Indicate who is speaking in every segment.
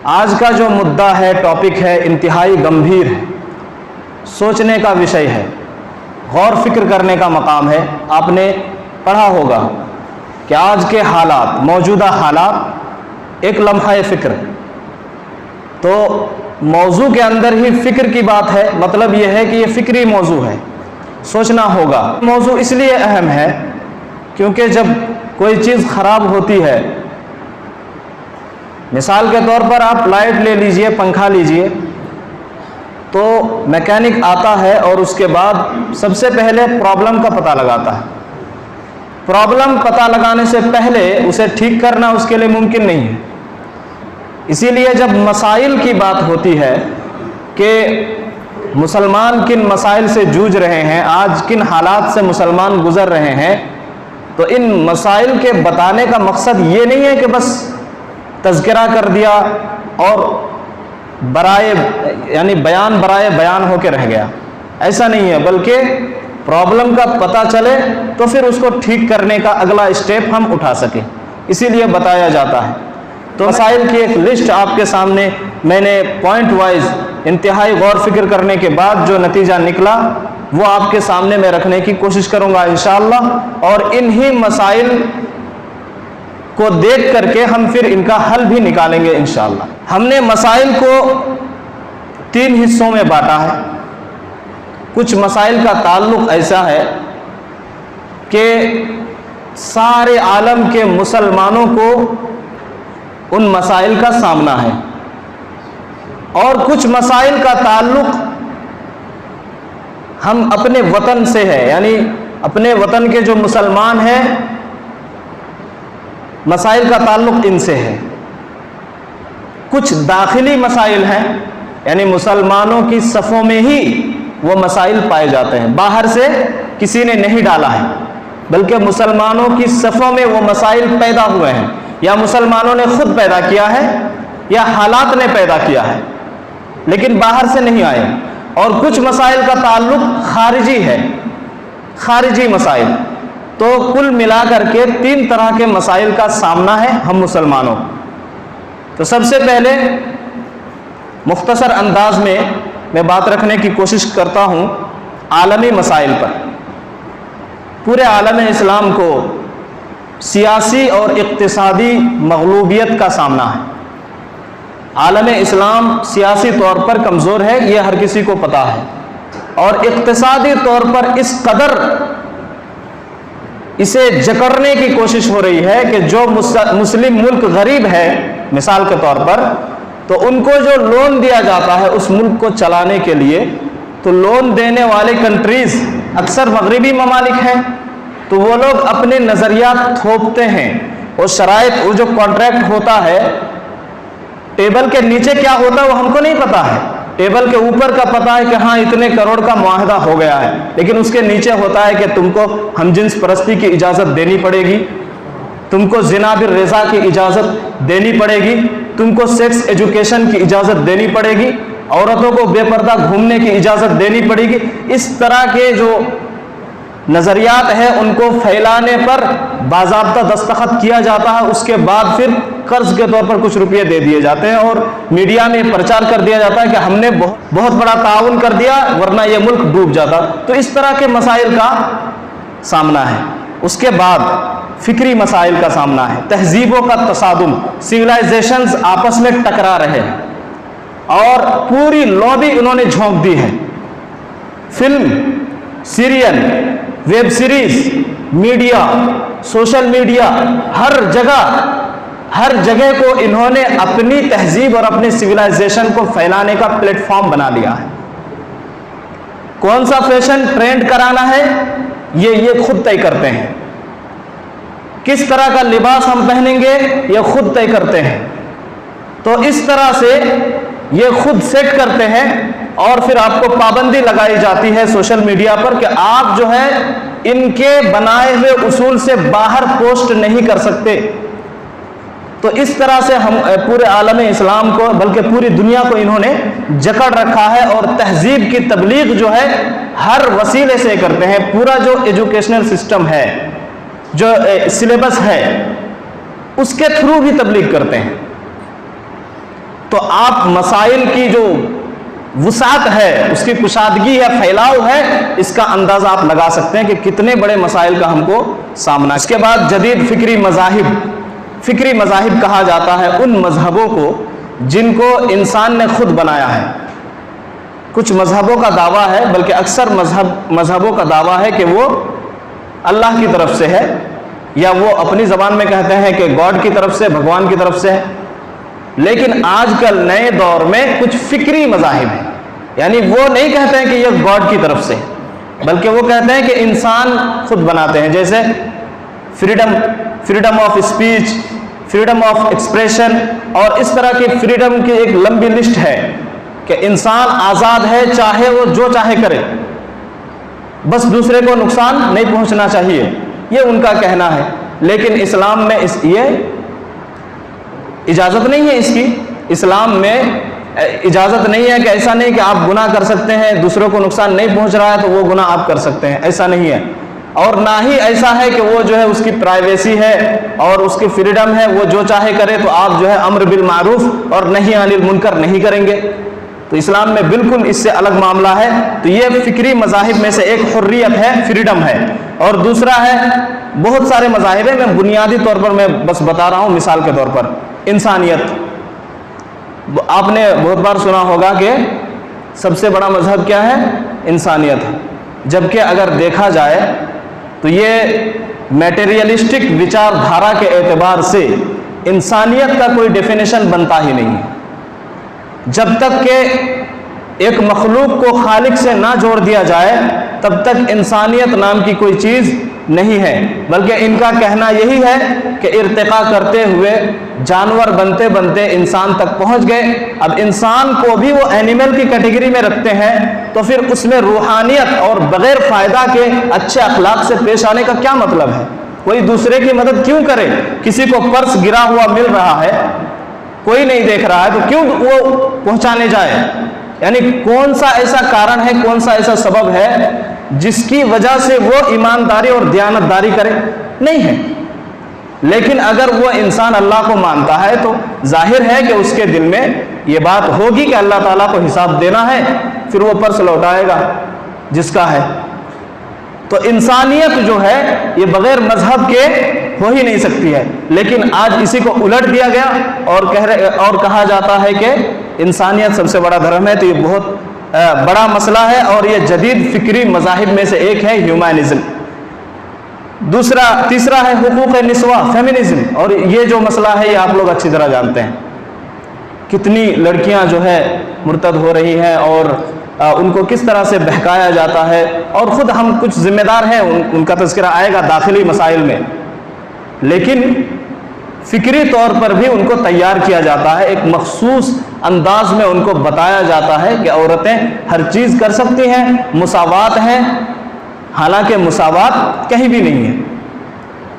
Speaker 1: آج کا جو مدعا ہے، ٹاپک ہے، انتہائی گمبھیر ہے، سوچنے کا وشے ہے، غور فکر کرنے کا مقام ہے۔ آپ نے پڑھا ہوگا کہ آج کے حالات، موجودہ حالات ایک لمحہ فکر، تو موضوع کے اندر ہی فکر کی بات ہے، مطلب یہ ہے کہ یہ فکری موضوع ہے، سوچنا ہوگا۔ موضوع اس لیے اہم ہے کیونکہ جب کوئی چیز خراب ہوتی ہے، مثال کے طور پر آپ لائٹ لے لیجئے، پنکھا لیجئے، تو میکینک آتا ہے اور اس کے بعد سب سے پہلے پرابلم کا پتہ لگاتا ہے۔ پرابلم پتہ لگانے سے پہلے اسے ٹھیک کرنا اس کے لیے ممکن نہیں ہے۔ اسی لیے جب مسائل کی بات ہوتی ہے کہ مسلمان کن مسائل سے جوجھ رہے ہیں، آج کن حالات سے مسلمان گزر رہے ہیں، تو ان مسائل کے بتانے کا مقصد یہ نہیں ہے کہ بس تذکرہ کر دیا اور بیان برائے بیان ہو کے رہ گیا، ایسا نہیں ہے، بلکہ پرابلم کا پتہ چلے تو پھر اس کو ٹھیک کرنے کا اگلا اسٹیپ ہم اٹھا سکیں، اسی لیے بتایا جاتا ہے۔ تو مسائل کی ایک لسٹ آپ کے سامنے میں نے پوائنٹ وائز انتہائی غور فکر کرنے کے بعد جو نتیجہ نکلا وہ آپ کے سامنے میں رکھنے کی کوشش کروں گا انشاءاللہ، اور انہی مسائل کو دیکھ کر کے ہم پھر ان کا حل بھی نکالیں گے انشاءاللہ۔ ہم نے مسائل کو 3 حصوں میں بانٹا ہے۔ کچھ مسائل کا تعلق ایسا ہے کہ سارے عالم کے مسلمانوں کو ان مسائل کا سامنا ہے، اور کچھ مسائل کا تعلق ہم اپنے وطن سے ہے، یعنی اپنے وطن کے جو مسلمان ہیں مسائل کا تعلق ان سے ہے۔ کچھ داخلی مسائل ہیں، یعنی مسلمانوں کی صفوں میں ہی وہ مسائل پائے جاتے ہیں، باہر سے کسی نے نہیں ڈالا ہے، بلکہ مسلمانوں کی صفوں میں وہ مسائل پیدا ہوئے ہیں، یا مسلمانوں نے خود پیدا کیا ہے یا حالات نے پیدا کیا ہے، لیکن باہر سے نہیں آئے۔ اور کچھ مسائل کا تعلق خارجی ہے، خارجی مسائل۔ تو کل ملا کر کے 3 طرح کے مسائل کا سامنا ہے ہم مسلمانوں۔ تو سب سے پہلے مختصر انداز میں بات رکھنے کی کوشش کرتا ہوں عالمی مسائل پر۔ پورے عالم اسلام کو سیاسی اور اقتصادی مغلوبیت کا سامنا ہے۔ عالم اسلام سیاسی طور پر کمزور ہے، یہ ہر کسی کو پتہ ہے، اور اقتصادی طور پر اس قدر اسے جکڑنے کی کوشش ہو رہی ہے کہ جو مسلم ملک غریب ہے مثال کے طور پر، تو ان کو جو لون دیا جاتا ہے اس ملک کو چلانے کے لیے، تو لون دینے والے کنٹریز اکثر مغربی ممالک ہیں، تو وہ لوگ اپنے نظریات تھوپتے ہیں، اور شرائط، وہ جو کانٹریکٹ ہوتا ہے، ٹیبل کے نیچے کیا ہوتا ہے وہ ہم کو نہیں پتا ہے، ٹیبل کے اوپر کا پتا ہے کہ ہاں اتنے کروڑ کا معاہدہ ہو گیا ہے، لیکن اس کے نیچے ہوتا ہے کہ تم کو ہم جنس پرستی کی اجازت دینی پڑے گی، تم کو زنا بالرضا کی اجازت دینی پڑے گی، تم کو سیکس ایجوکیشن کی اجازت دینی پڑے گی، عورتوں کو بے پردہ گھومنے کی اجازت دینی پڑے گی۔ اس طرح کے جو نظریات ہیں ان کو پھیلانے پر باضابطہ دستخط کیا جاتا ہے، اس کے بعد پھر قرض کے طور پر کچھ روپے دے دیے جاتے ہیں، اور میڈیا میں پرچار کر دیا جاتا ہے کہ ہم نے بہت بڑا تعاون کر دیا ورنہ یہ ملک ڈوب جاتا۔ تو اس طرح کے مسائل کا سامنا ہے۔ اس کے بعد فکری مسائل کا سامنا ہے، تہذیبوں کا تصادم، سویلائزیشنز آپس میں ٹکرا رہے ہیں، اور پوری لابی انہوں نے جھونک دی ہے۔ Film, serial, web series, media, social media, ہر جگہ کو انہوں نے اپنی تہذیب اور اپنی سویلائزیشن کو پھیلانے کا پلیٹ فارم بنا لیا ہے۔ کون سا فیشن ٹرینڈ کرانا ہے یہ خود طے کرتے ہیں، کس طرح کا لباس ہم پہنیں گے یہ خود طے کرتے ہیں۔ تو اس طرح سے یہ خود سیٹ کرتے ہیں، اور پھر آپ کو پابندی لگائی جاتی ہے سوشل میڈیا پر کہ آپ جو ہے ان کے بنائے ہوئے اصول سے باہر پوسٹ نہیں کر سکتے۔ تو اس طرح سے ہم پورے عالم اسلام کو، بلکہ پوری دنیا کو انہوں نے جکڑ رکھا ہے، اور تہذیب کی تبلیغ جو ہے ہر وسیلے سے کرتے ہیں۔ پورا جو ایجوکیشنل سسٹم ہے، جو سلیبس ہے، اس کے تھرو بھی تبلیغ کرتے ہیں۔ تو آپ مسائل کی جو وسعت ہے، اس کی کشادگی ہے، پھیلاؤ ہے، اس کا اندازہ آپ لگا سکتے ہیں کہ کتنے بڑے مسائل کا ہم کو سامنا ہے۔ اس کے بعد جدید فکری مذاہب کہا جاتا ہے ان مذہبوں کو جن کو انسان نے خود بنایا ہے۔ کچھ مذہبوں کا دعویٰ ہے، بلکہ اکثر مذہبوں کا دعویٰ ہے کہ وہ اللہ کی طرف سے ہے، یا وہ اپنی زبان میں کہتے ہیں کہ گاڈ کی طرف سے، بھگوان کی طرف سے ہے۔ لیکن آج کل نئے دور میں کچھ فکری مذاہب ہیں، یعنی وہ نہیں کہتے ہیں کہ یہ گاڈ کی طرف سے، بلکہ وہ کہتے ہیں کہ انسان خود بناتے ہیں، جیسے freedom of speech, freedom of expression, اور اس طرح کی فریڈم کی ایک لمبی لسٹ ہے کہ انسان آزاد ہے، چاہے وہ جو چاہے کرے، بس دوسرے کو نقصان نہیں پہنچنا چاہیے، یہ ان کا کہنا ہے۔ لیکن اسلام میں یہ اجازت نہیں ہے، اس کی اسلام میں اجازت نہیں ہے کہ ایسا نہیں کہ آپ گناہ کر سکتے ہیں، دوسروں کو نقصان نہیں پہنچ رہا ہے تو وہ گناہ آپ کر سکتے ہیں، ایسا نہیں ہے۔ اور نہ ہی ایسا ہے کہ وہ جو ہے اس کی پرائیویسی ہے اور اس کی فریڈم ہے، وہ جو چاہے کرے، تو آپ جو ہے امر بالمعروف اور نہی عن المنکر نہیں کریں گے۔ تو اسلام میں بالکل اس سے الگ معاملہ ہے۔ تو یہ فکری مذاہب میں سے ایک حریت ہے، فریڈم ہے، اور دوسرا ہے بہت سارے مذاہب ہیں، میں بنیادی طور پر میں بس بتا رہا ہوں مثال کے طور پر، انسانیت۔ آپ نے بہت بار سنا ہوگا کہ سب سے بڑا مذہب کیا ہے؟ انسانیت ہے، جبکہ اگر دیکھا جائے تو یہ میٹیریلسٹک وچار دھارا کے اعتبار سے انسانیت کا کوئی ڈیفینیشن بنتا ہی نہیں ہے۔ جب تک کہ ایک مخلوق کو خالق سے نہ جوڑ دیا جائے تب تک انسانیت نام کی کوئی چیز نہیں ہے، بلکہ ان کا کہنا یہی ہے کہ ارتقاء کرتے ہوئے جانور بنتے بنتے انسان تک پہنچ گئے، اب انسان کو بھی وہ اینیمل کی کیٹیگری میں رکھتے ہیں، تو پھر اس میں روحانیت اور بغیر فائدہ کے اچھے اخلاق سے پیش آنے کا کیا مطلب ہے؟ کوئی دوسرے کی مدد کیوں کرے؟ کسی کو پرس گرا ہوا مل رہا ہے، کوئی نہیں دیکھ رہا ہے، تو کیوں وہ پہنچانے جائے؟ یعنی کون سا ایسا کارن ہے، کون سا ایسا سبب ہے جس کی وجہ سے وہ ایمانداری اور دیانتداری کرے؟ نہیں ہے۔ لیکن اگر وہ انسان اللہ کو مانتا ہے تو ظاہر ہے کہ اس کے دل میں یہ بات ہوگی کہ اللہ تعالیٰ کو حساب دینا ہے، پھر وہ پرس لوٹائے گا جس کا ہے۔ تو انسانیت جو ہے یہ بغیر مذہب کے ہو ہی نہیں سکتی ہے، لیکن آج اسی کو الٹ دیا گیا اور کہا جاتا ہے کہ انسانیت سب سے بڑا دھرم ہے۔ تو یہ بہت بڑا مسئلہ ہے، اور یہ جدید فکری مذاہب میں سے ایک ہے ہیومنزم۔ تیسرا ہے حقوق نسواں، فیمنزم، اور یہ جو مسئلہ ہے یہ آپ لوگ اچھی طرح جانتے ہیں، کتنی لڑکیاں جو ہے مرتد ہو رہی ہیں اور ان کو کس طرح سے بہکایا جاتا ہے، اور خود ہم کچھ ذمہ دار ہیں، ان کا تذکرہ آئے گا داخلی مسائل میں، لیکن فکری طور پر بھی ان کو تیار کیا جاتا ہے، ایک مخصوص انداز میں ان کو بتایا جاتا ہے کہ عورتیں ہر چیز کر سکتی ہیں، مساوات ہے، حالانکہ مساوات کہیں بھی نہیں ہے،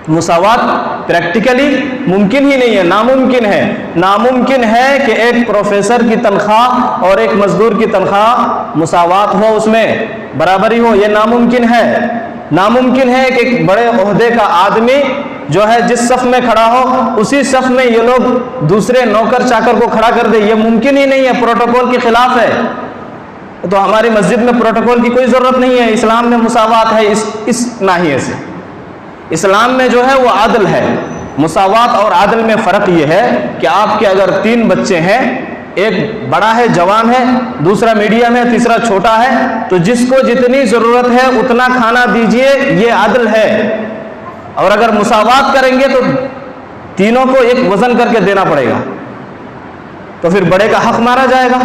Speaker 1: مساوات پریکٹیکلی ممکن ہی نہیں ہے، ناممکن ہے۔ ناممکن ہے کہ ایک پروفیسر کی تنخواہ اور ایک مزدور کی تنخواہ مساوات ہو، اس میں برابری ہو، یہ ناممکن ہے۔ ناممکن ہے کہ ایک بڑے عہدے کا آدمی جو ہے جس صف میں کھڑا ہو اسی صف میں یہ لوگ دوسرے نوکر چاکر کو کھڑا کر دے، یہ ممکن ہی نہیں ہے، پروٹوکول کے خلاف ہے۔ تو ہماری مسجد میں پروٹوکول کی کوئی ضرورت نہیں ہے، اسلام میں مساوات ہے اس ناحیے سے۔ اسلام میں جو ہے وہ عدل ہے۔ مساوات اور عدل میں فرق یہ ہے کہ آپ کے اگر 3 بچے ہیں، ایک بڑا ہے جوان ہے، دوسرا میڈیم ہے، تیسرا چھوٹا ہے، تو جس کو جتنی ضرورت ہے اتنا کھانا دیجئے، یہ عدل ہے۔ اور اگر مساوات کریں گے تو تینوں کو ایک وزن کر کے دینا پڑے گا، تو پھر بڑے کا حق مارا جائے گا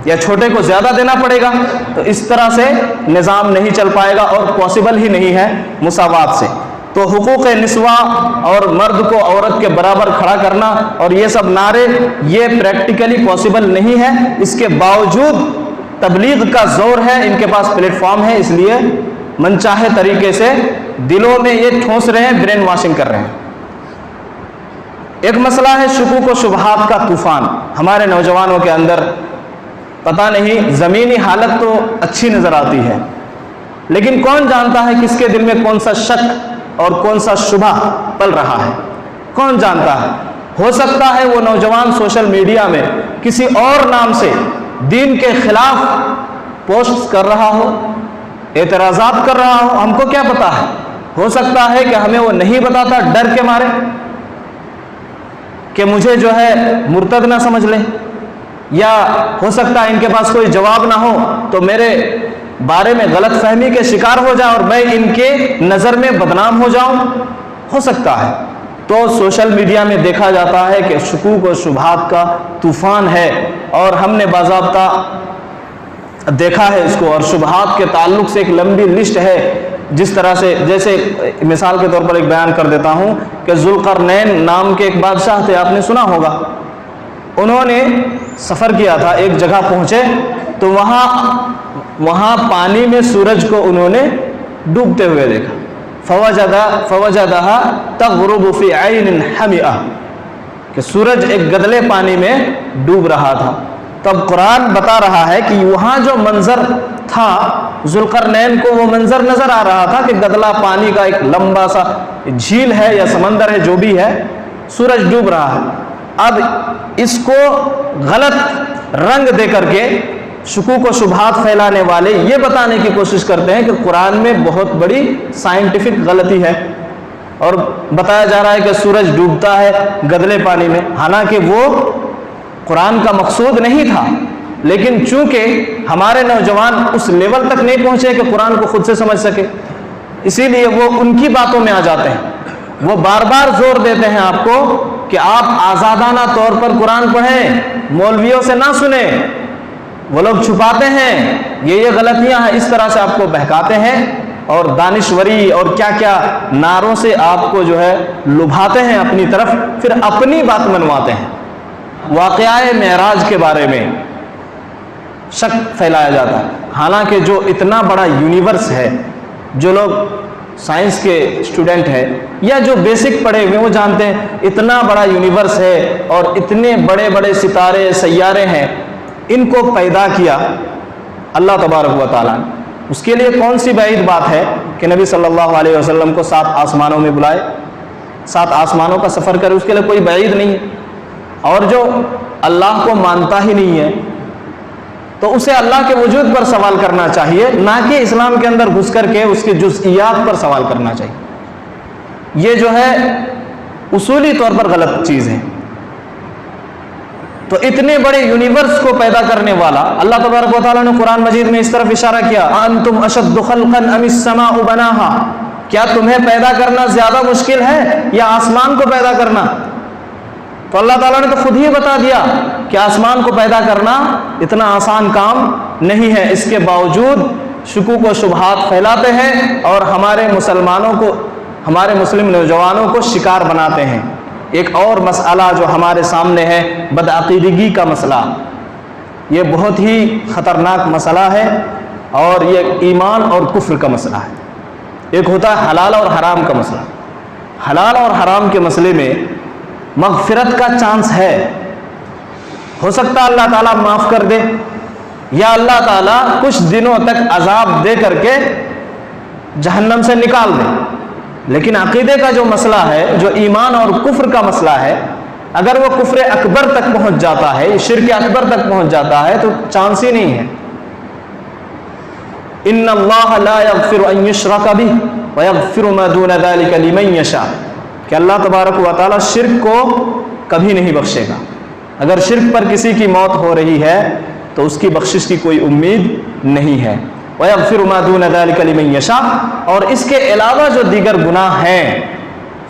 Speaker 1: یا چھوٹے کو زیادہ دینا پڑے گا، تو اس طرح سے نظام نہیں چل پائے گا اور پاسبل ہی نہیں ہے مساوات سے۔ تو حقوق نسواں اور مرد کو عورت کے برابر کھڑا کرنا اور یہ سب نعرے، یہ پریکٹیکلی پاسبل نہیں ہے، اس کے باوجود تبلیغ کا زور ہے، ان کے پاس پلیٹ فارم ہے، اس لیے من چاہے طریقے سے دلوں میں یہ ٹھونس رہے ہیں، برین واشنگ کر رہے ہیں۔ ایک مسئلہ ہے شکوک و شبہات کا طوفان ہمارے نوجوانوں کے اندر۔ پتہ نہیں، زمینی حالت تو اچھی نظر آتی ہے، لیکن کون جانتا ہے کس کے دل میں کون سا شک اور کون سا شبہ پل رہا ہے؟ کون جانتا ہے؟ ہو سکتا ہے وہ نوجوان سوشل میڈیا میں کسی اور نام سے دین کے خلاف پوسٹ کر رہا ہو، اعتراضات کر رہا ہو، ہم کو کیا پتا ہے؟ ہو سکتا ہے کہ ہمیں وہ نہیں بتاتا ڈر کے مارے کہ مجھے جو ہے مرتد نہ سمجھ لیں، یا ہو سکتا ہے ان کے پاس کوئی جواب نہ ہو تو میرے بارے میں غلط فہمی کے شکار ہو جائے اور میں ان کے نظر میں بدنام ہو جاؤں، ہو سکتا ہے۔ تو سوشل میڈیا میں دیکھا جاتا ہے کہ شکوک و شبہات کا طوفان ہے، اور ہم نے باضابطہ دیکھا ہے اس کو، اور شبہات کے تعلق سے ایک لمبی لسٹ ہے، جس طرح سے جیسے مثال کے طور پر ایک بیان کر دیتا ہوں کہ ذوالقرنین نام کے ایک بادشاہ تھے، آپ نے سنا ہوگا۔ انہوں نے سفر کیا تھا، ایک جگہ پہنچے تو وہاں پانی میں سورج کو انہوں نے ڈوبتے ہوئے دیکھا، فوجدها تغرب في عین حمیئہ، کہ سورج ایک گدلے پانی میں ڈوب رہا تھا۔ تب قرآن بتا رہا ہے کہ وہاں جو منظر تھا، ذوالقرنین کو وہ منظر نظر آ رہا تھا کہ گدلا پانی کا ایک لمبا سا جھیل ہے یا سمندر ہے، جو بھی ہے، سورج ڈوب رہا ہے۔ اب اس کو غلط رنگ دے کر کے شکوک و شبہات پھیلانے والے یہ بتانے کی کوشش کرتے ہیں کہ قرآن میں بہت بڑی سائنٹیفک غلطی ہے، اور بتایا جا رہا ہے کہ سورج ڈوبتا ہے گدلے پانی میں، حالانکہ وہ قرآن کا مقصود نہیں تھا، لیکن چونکہ ہمارے نوجوان اس لیول تک نہیں پہنچے کہ قرآن کو خود سے سمجھ سکے، اسی لیے وہ ان کی باتوں میں آ جاتے ہیں۔ وہ بار بار زور دیتے ہیں آپ کو کہ آپ آزادانہ طور پر قرآن پڑھیں، مولویوں سے نہ سنیں، وہ لوگ چھپاتے ہیں، یہ غلطیاں ہیں، اس طرح سے آپ کو بہکاتے ہیں، اور دانشوری اور کیا کیا نعروں سے آپ کو جو ہے لبھاتے ہیں اپنی طرف، پھر اپنی بات منواتے ہیں۔ واقعہ معراج کے بارے میں شک پھیلایا جاتا ہے، حالانکہ جو اتنا بڑا یونیورس ہے، جو لوگ سائنس کے اسٹوڈنٹ ہیں یا جو بیسک پڑھے ہوئے وہ جانتے ہیں اتنا بڑا یونیورس ہے اور اتنے بڑے بڑے ستارے سیارے ہیں، ان کو پیدا کیا اللہ تبارک و تعالیٰ نے۔ اس کے لیے کون سی بعید بات ہے کہ نبی صلی اللہ علیہ وسلم کو 7 آسمانوں میں بلائے، 7 آسمانوں کا سفر کرے، اس کے لیے کوئی بعید نہیں ہے۔ اور جو اللہ کو مانتا ہی نہیں ہے تو اسے اللہ کے وجود پر سوال کرنا چاہیے، نہ کہ اسلام کے اندر گھس کر کے اس کی جزئیات پر سوال کرنا چاہیے۔ یہ جو ہے اصولی طور پر غلط چیز ہے۔ تو اتنے بڑے یونیورس کو پیدا کرنے والا اللہ تبارک و تعالیٰ نے قرآن مجید میں اس طرف اشارہ کیا، انتم اشد خلقا ام السماء بناها، کیا تمہیں پیدا کرنا زیادہ مشکل ہے یا آسمان کو پیدا کرنا؟ تو اللہ تعالیٰ نے تو خود ہی بتا دیا کہ آسمان کو پیدا کرنا اتنا آسان کام نہیں ہے، اس کے باوجود شکوک و شبہات پھیلاتے ہیں اور ہمارے مسلمانوں کو، ہمارے مسلم نوجوانوں کو شکار بناتے ہیں۔ ایک اور مسئلہ جو ہمارے سامنے ہے، بدعقیدگی کا مسئلہ، یہ بہت ہی خطرناک مسئلہ ہے، اور یہ ایمان اور کفر کا مسئلہ ہے۔ ایک ہوتا ہے حلال اور حرام کا مسئلہ۔ حلال اور حرام کے مسئلے میں مغفرت کا چانس ہے، ہو سکتا ہے اللہ تعالیٰ معاف کر دے، یا اللہ تعالیٰ کچھ دنوں تک عذاب دے کر کے جہنم سے نکال دے۔ لیکن عقیدے کا جو مسئلہ ہے، جو ایمان اور کفر کا مسئلہ ہے، اگر وہ کفر اکبر تک پہنچ جاتا ہے، شرک اکبر تک پہنچ جاتا ہے، تو چانس ہی نہیں ہے۔ ان اللہ لا یغفر ان یشرک بہ ویغفر ما دون ذلک لمن یشاء، کہ اللہ تبارک و تعالیٰ شرک کو کبھی نہیں بخشے گا۔ اگر شرک پر کسی کی موت ہو رہی ہے تو اس کی بخشش کی کوئی امید نہیں ہے۔ وَيَغْفِرُ مَا دُونَ ذَلِكَ لِمَن يَشَاءُ، اور اس کے علاوہ جو دیگر گناہ ہیں،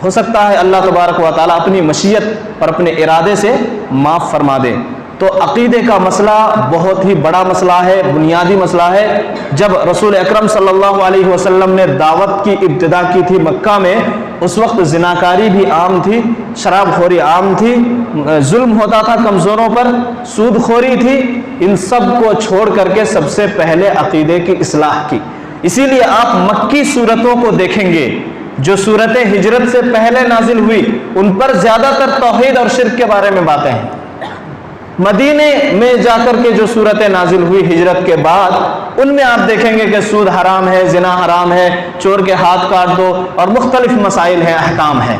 Speaker 1: ہو سکتا ہے اللہ تبارک و تعالیٰ اپنی مشیت اور اپنے ارادے سے معاف فرما دے۔ تو عقیدے کا مسئلہ بہت ہی بڑا مسئلہ ہے، بنیادی مسئلہ ہے۔ جب رسول اکرم صلی اللہ علیہ وسلم نے دعوت کی ابتدا کی تھی مکہ میں، اس وقت زناکاری بھی عام تھی، شراب خوری عام تھی، ظلم ہوتا تھا کمزوروں پر، سود خوری تھی۔ ان سب کو چھوڑ کر کے سب سے پہلے عقیدے کی اصلاح کی۔ اسی لیے آپ مکی صورتوں کو دیکھیں گے، جو صورتیں ہجرت سے پہلے نازل ہوئی، ان پر زیادہ تر توحید اور شرک کے بارے میں باتیں ہیں۔ مدینے میں جا کر کے جو صورتیں نازل ہوئی ہجرت کے بعد، ان میں آپ دیکھیں گے کہ سود حرام ہے، زنا حرام ہے، چور کے ہاتھ کاٹ دو، اور مختلف مسائل ہیں، احکام ہیں۔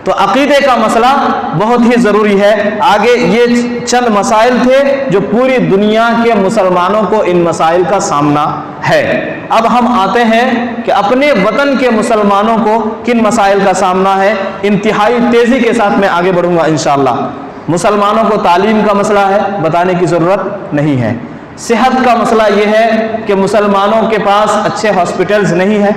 Speaker 1: تو عقیدے کا مسئلہ بہت ہی ضروری ہے. آگے یہ چند مسائل تھے جو پوری دنیا کے مسلمانوں کو ان مسائل کا سامنا ہے. اب ہم آتے ہیں کہ اپنے وطن کے مسلمانوں کو کن مسائل کا سامنا ہے. انتہائی تیزی کے ساتھ میں آگے بڑھوں گا انشاءاللہ. مسلمانوں کو تعلیم کا مسئلہ ہے، بتانے کی ضرورت نہیں ہے. صحت کا مسئلہ یہ ہے کہ مسلمانوں کے پاس اچھے ہاسپٹلز نہیں ہیں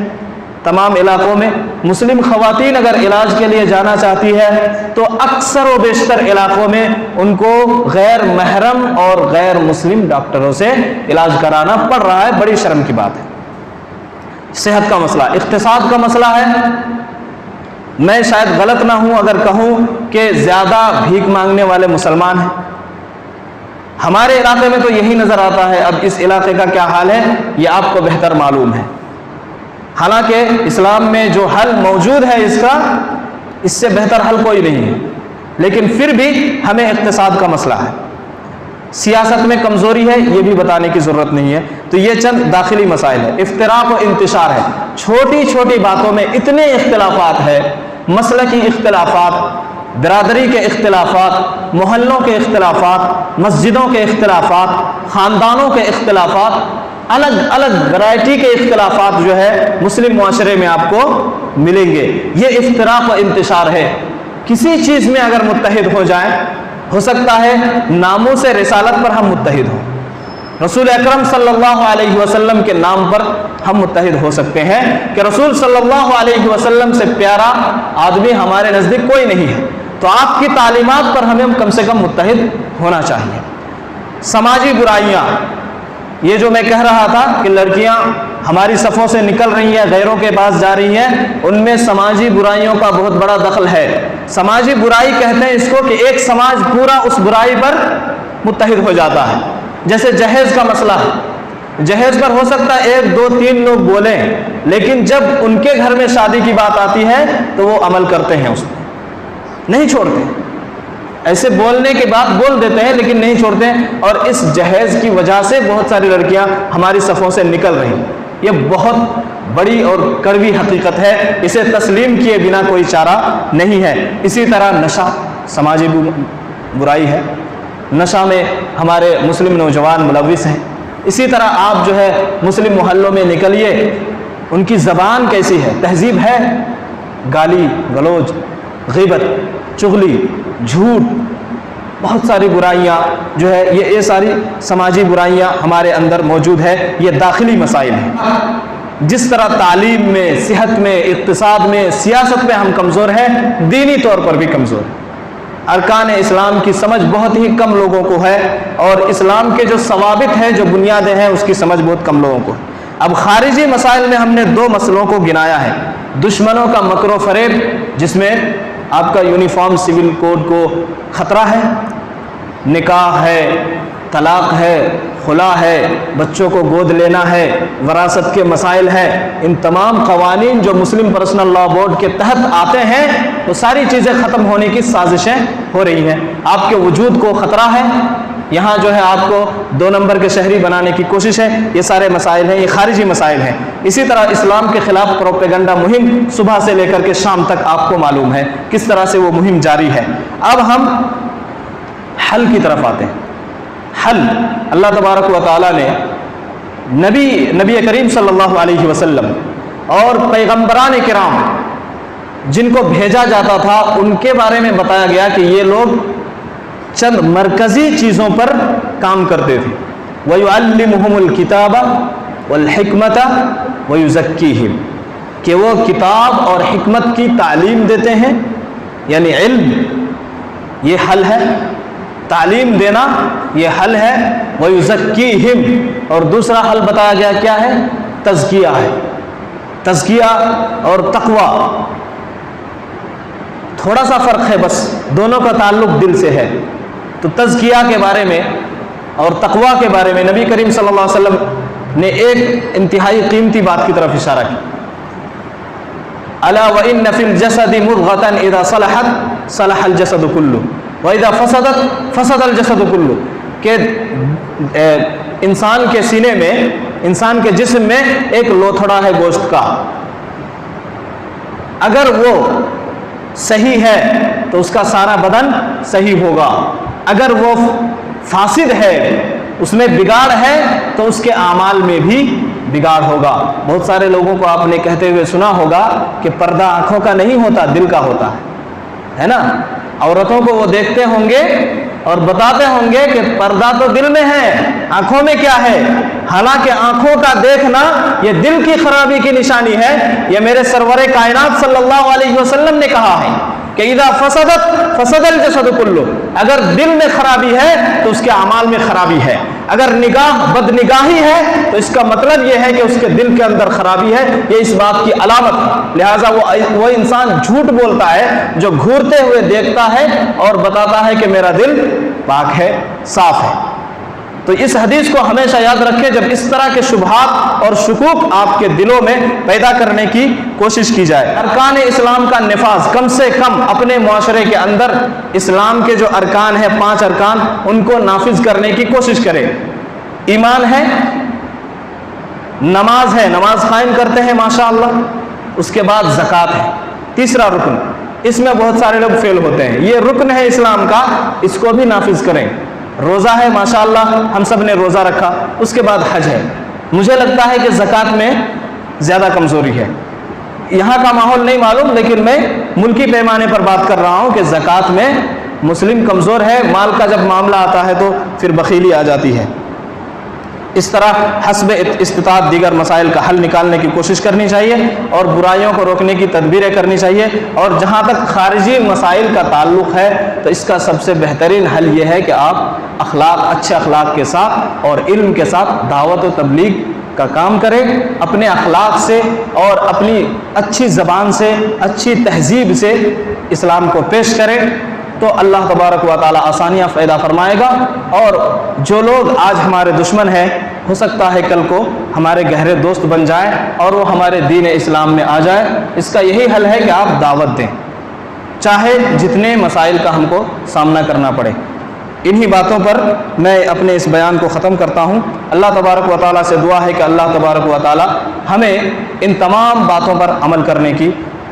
Speaker 1: تمام علاقوں میں. مسلم خواتین اگر علاج کے لیے جانا چاہتی ہے تو اکثر و بیشتر علاقوں میں ان کو غیر محرم اور غیر مسلم ڈاکٹروں سے علاج کرانا پڑ رہا ہے. بڑی شرم کی بات ہے. صحت کا مسئلہ. اقتصاد کا مسئلہ ہے. میں شاید غلط نہ ہوں اگر کہوں کہ زیادہ بھیک مانگنے والے مسلمان ہیں. ہمارے علاقے میں تو یہی نظر آتا ہے. اب اس علاقے کا کیا حال ہے یہ آپ کو بہتر معلوم ہے. حالانکہ اسلام میں جو حل موجود ہے اس سے بہتر حل کوئی نہیں ہے، لیکن پھر بھی ہمیں اقتصاد کا مسئلہ ہے. سیاست میں کمزوری ہے، یہ بھی بتانے کی ضرورت نہیں ہے. تو یہ چند داخلی مسائل ہے. افتراق و انتشار ہے. چھوٹی چھوٹی باتوں میں اتنے اختلافات ہیں، مسلکی اختلافات، برادری کے اختلافات، محلوں کے اختلافات، مسجدوں کے اختلافات، خاندانوں کے اختلافات، الگ الگ ورائٹی کے اختلافات جو ہے مسلم معاشرے میں آپ کو ملیں گے. یہ افتراق و انتشار ہے. کسی چیز میں اگر متحد ہو جائیں، ہو سکتا ہے ناموس رسالت پر ہم متحد ہوں، رسول اکرم صلی اللہ علیہ وسلم کے نام پر ہم متحد ہو سکتے ہیں کہ رسول صلی اللہ علیہ وسلم سے پیارا آدمی ہمارے نزدیک کوئی نہیں ہے. تو آپ کی تعلیمات پر ہمیں کم سے کم متحد ہونا چاہیے. سماجی برائیاں، یہ جو میں کہہ رہا تھا کہ لڑکیاں ہماری صفوں سے نکل رہی ہیں، غیروں کے پاس جا رہی ہیں، ان میں سماجی برائیوں کا بہت بڑا دخل ہے. سماجی برائی کہتے ہیں اس کو کہ ایک سماج پورا اس برائی پر متحد ہو جاتا ہے. جیسے جہیز کا مسئلہ ہے. جہیز پر ہو سکتا ہے 1 2 3 لوگ بولیں، لیکن جب ان کے گھر میں شادی کی بات آتی ہے تو وہ عمل کرتے ہیں، اس پر نہیں چھوڑتے. ایسے بولنے کے بعد بول دیتے ہیں لیکن نہیں چھوڑتے ہیں. اور اس جہیز کی وجہ سے بہت ساری لڑکیاں ہماری صفوں سے نکل رہی ہیں. یہ بہت بڑی اور کڑوی حقیقت ہے. اسے تسلیم کیے بنا کوئی چارہ نہیں ہے. اسی طرح نشہ سماجی برائی ہے. نشہ میں ہمارے مسلم نوجوان ملوث ہیں. اسی طرح آپ جو ہے مسلم محلوں میں نکلیے، ان کی زبان کیسی ہے، تہذیب ہے، گالی گلوچ، غیبت، چغلی، جھوٹ، بہت ساری برائیاں جو ہے یہ ساری سماجی برائیاں ہمارے اندر موجود ہے. یہ داخلی مسائل ہیں. جس طرح تعلیم میں، صحت میں، اقتصاد میں، سیاست میں ہم کمزور ہیں، دینی طور پر بھی کمزور ہیں. ارکان اسلام کی سمجھ بہت ہی کم لوگوں کو ہے، اور اسلام کے جو ثوابت ہیں، جو بنیادیں ہیں، اس کی سمجھ بہت کم لوگوں کو ہے. اب خارجی مسائل میں ہم نے 2 مسئلوں کو گنایا ہے. دشمنوں کا مکر و فریب، جس میں آپ کا یونیفارم سول کوڈ کو خطرہ ہے، نکاح ہے، طلاق ہے، خلا ہے، بچوں کو گود لینا ہے، وراثت کے مسائل ہیں. ان تمام قوانین جو مسلم پرسنل لا بورڈ کے تحت آتے ہیں، وہ ساری چیزیں ختم ہونے کی سازشیں ہو رہی ہیں. آپ کے وجود کو خطرہ ہے. یہاں جو ہے آپ کو 2 نمبر کے شہری بنانے کی کوشش ہے. یہ سارے مسائل ہیں، یہ خارجی مسائل ہیں. اسی طرح اسلام کے خلاف پروپیگنڈا مہم صبح سے لے کر کے شام تک آپ کو معلوم ہے کس طرح سے وہ مہم جاری ہے. اب ہم حل کی طرف آتے ہیں. حل اللہ تبارک و تعالیٰ نے نبی کریم صلی اللہ علیہ وسلم اور پیغمبران کرام جن کو بھیجا جاتا تھا ان کے بارے میں بتایا گیا کہ یہ لوگ چند مرکزی چیزوں پر کام کرتے تھے. وَيُعَلِّمُهُمُ الْكِتَابَ وَالْحِكْمَةَ وَيُزَكِّيهِمْ، کہ وہ کتاب اور حکمت کی تعلیم دیتے ہیں، یعنی علم یہ حل ہے، تعلیم دینا یہ حل ہے. وَيُزَكِّيهِمْ، اور دوسرا حل بتایا گیا کیا ہے؟ تزکیہ ہے. تزکیہ اور تقوی تھوڑا سا فرق ہے، بس دونوں کا تعلق دل سے ہے. تو تزکیہ کے بارے میں اور تقوی کے بارے میں نبی کریم صلی اللہ علیہ وسلم نے ایک انتہائی قیمتی بات کی طرف اشارہ کیا. الا وان فی الجسد مضغۃ اذا صلحت صلح الجسد كله واذا فسدت فسد الجسد كله، کہ انسان کے سینے میں، انسان کے جسم میں ایک لوتھڑا ہے گوشت کا، اگر وہ صحیح ہے تو اس کا سارا بدن صحیح ہوگا، اگر وہ فاسد ہے، اس میں بگاڑ ہے، تو اس کے اعمال میں بھی بگاڑ ہوگا۔ بہت سارے لوگوں کو آپ نے کہتے ہوئے سنا ہوگا کہ پردہ آنکھوں کا نہیں ہوتا، دل کا ہوتا ہے نا؟ عورتوں کو وہ دیکھتے ہوں گے اور بتاتے ہوں گے کہ پردہ تو دل میں ہے، آنکھوں میں کیا ہے؟ حالانکہ آنکھوں کا دیکھنا یہ دل کی خرابی کی نشانی ہے۔ یہ میرے سرور کائنات صلی اللہ علیہ وسلم نے کہا ہے کہ اذا فسدت فسد الجسد کلہ، اگر دل میں خرابی ہے تو اس کے اعمال میں خرابی ہے، اگر نگاہ بد نگاہی ہے تو اس کا مطلب یہ ہے کہ اس کے دل کے اندر خرابی ہے، یہ اس بات کی علامت ہے۔ لہٰذا وہ انسان جھوٹ بولتا ہے جو گھورتے ہوئے دیکھتا ہے اور بتاتا ہے کہ میرا دل پاک ہے، صاف ہے۔ تو اس حدیث کو ہمیشہ یاد رکھیں جب اس طرح کے شبہات اور شکوک آپ کے دلوں میں پیدا کرنے کی کوشش کی جائے۔ ارکان اسلام کا نفاذ کم سے کم اپنے معاشرے کے اندر اسلام کے جو ارکان ہیں 5 ارکان، ان کو نافذ کرنے کی کوشش کریں۔ ایمان ہے، نماز ہے، نماز قائم کرتے ہیں ماشاءاللہ، اس کے بعد زکوٰۃ ہے، تیسرا رکن، اس میں بہت سارے لوگ فیل ہوتے ہیں، یہ رکن ہے اسلام کا، اس کو بھی نافذ کریں۔ روزہ ہے ماشاءاللہ، ہم سب نے روزہ رکھا، اس کے بعد حج ہے۔ مجھے لگتا ہے کہ زکوٰۃ میں زیادہ کمزوری ہے، یہاں کا ماحول نہیں معلوم، لیکن میں ملکی پیمانے پر بات کر رہا ہوں کہ زکوٰۃ میں مسلم کمزور ہے، مال کا جب معاملہ آتا ہے تو پھر بخیلی آ جاتی ہے۔ اس طرح حسب استطاعت دیگر مسائل کا حل نکالنے کی کوشش کرنی چاہیے اور برائیوں کو روکنے کی تدبیریں کرنی چاہیے، اور جہاں تک خارجی مسائل کا تعلق ہے تو اس کا سب سے بہترین حل یہ ہے کہ آپ اچھے اخلاق کے ساتھ اور علم کے ساتھ دعوت و تبلیغ کا کام کریں، اپنے اخلاق سے اور اپنی اچھی زبان سے، اچھی تہذیب سے اسلام کو پیش کریں، تو اللہ تبارک و تعالی آسانیاں پیدا فرمائے گا۔ اور جو لوگ آج ہمارے دشمن ہیں، ہو سکتا ہے کل کو ہمارے گہرے دوست بن جائیں اور وہ ہمارے دین اسلام میں آ جائے۔ اس کا یہی حل ہے کہ آپ دعوت دیں، چاہے جتنے مسائل کا ہم کو سامنا کرنا پڑے۔ انہی باتوں پر میں اپنے اس بیان کو ختم کرتا ہوں۔ اللہ تبارک و تعالیٰ سے دعا ہے کہ اللہ تبارک و تعالیٰ ہمیں ان تمام باتوں پر عمل کرنے کی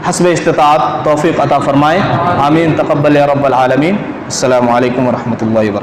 Speaker 1: حسب استطاعت توفیق عطا فرمائے۔ آمین، تقبل یا رب العالمین۔ السلام علیکم ورحمۃ اللہ وبرکاتہ۔